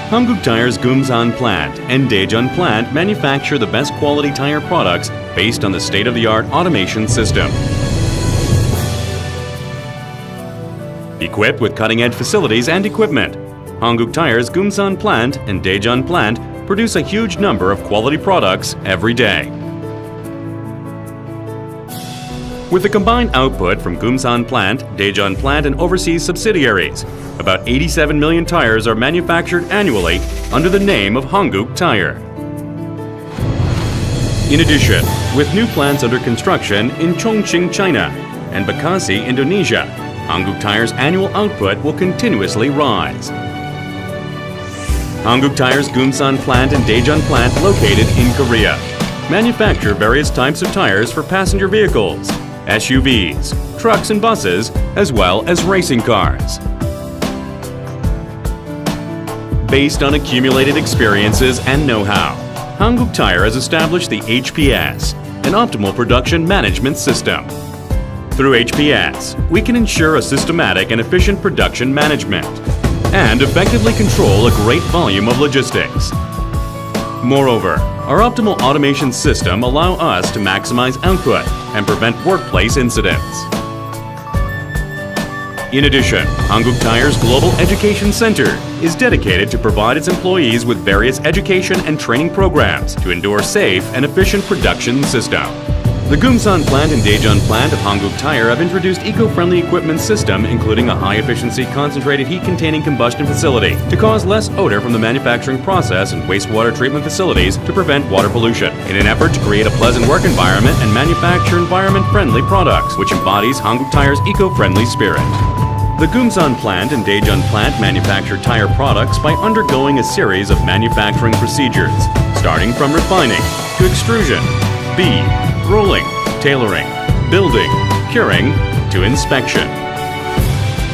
Hankook Tire's Gumsan plant and Daejeon plant manufacture the best quality tire products based on the state-of-the-art automation system. Equipped with cutting-edge facilities and equipment, Hankook Tire's Gumsan plant and Daejeon plant produce a huge number of quality products every day. With the combined output from Gumsan plant, Daejeon plant, and overseas subsidiaries, about 87 million tires are manufactured annually under the name of Hankook Tire. In addition, with new plants under construction in Chongqing, China, and Bekasi, Indonesia, Hankook Tire's annual output will continuously rise. Hankook Tire's Gumsan plant and Daejeon plant, located in Korea, manufacture various types of tires for passenger vehicles, SUVs, trucks and buses, as well as racing cars. Based on accumulated experiences and know-how, Hankook Tire has established the HPS, an optimal production management system. Through HPS, we can ensure a systematic and efficient production management and effectively control a great volume of logistics. Moreover, our optimal automation system allows us to maximize output and prevent workplace incidents. In addition, Hankook Tire's Global Education Center is dedicated to provide its employees with various education and training programs to ensure safe and efficient production system. The Gumsan plant and Daejeon plant of Hankook Tire have introduced eco-friendly equipment system, including a high-efficiency concentrated heat-containing combustion facility to cause less odor from the manufacturing process and wastewater treatment facilities to prevent water pollution, in an effort to create a pleasant work environment and manufacture environment-friendly products, which embodies Hankook Tire's eco-friendly spirit. The Gumsan plant and Daejeon plant manufacture tire products by undergoing a series of manufacturing procedures, starting from refining to extrusion, bead, rolling, tailoring, building, curing, to inspection.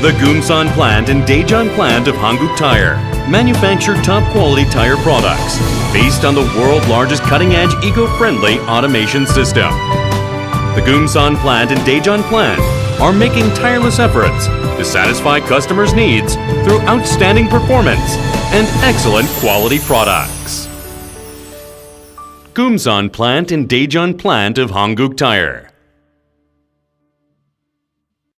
The Gumsan plant and Daejeon plant of Hankook Tire manufacture top-quality tire products based on the world's largest cutting-edge eco-friendly automation system. The Gumsan plant and Daejeon plant are making tireless efforts to satisfy customers' needs through outstanding performance and excellent quality products. Gumsan plant and Daejeon plant of Hankook Tire.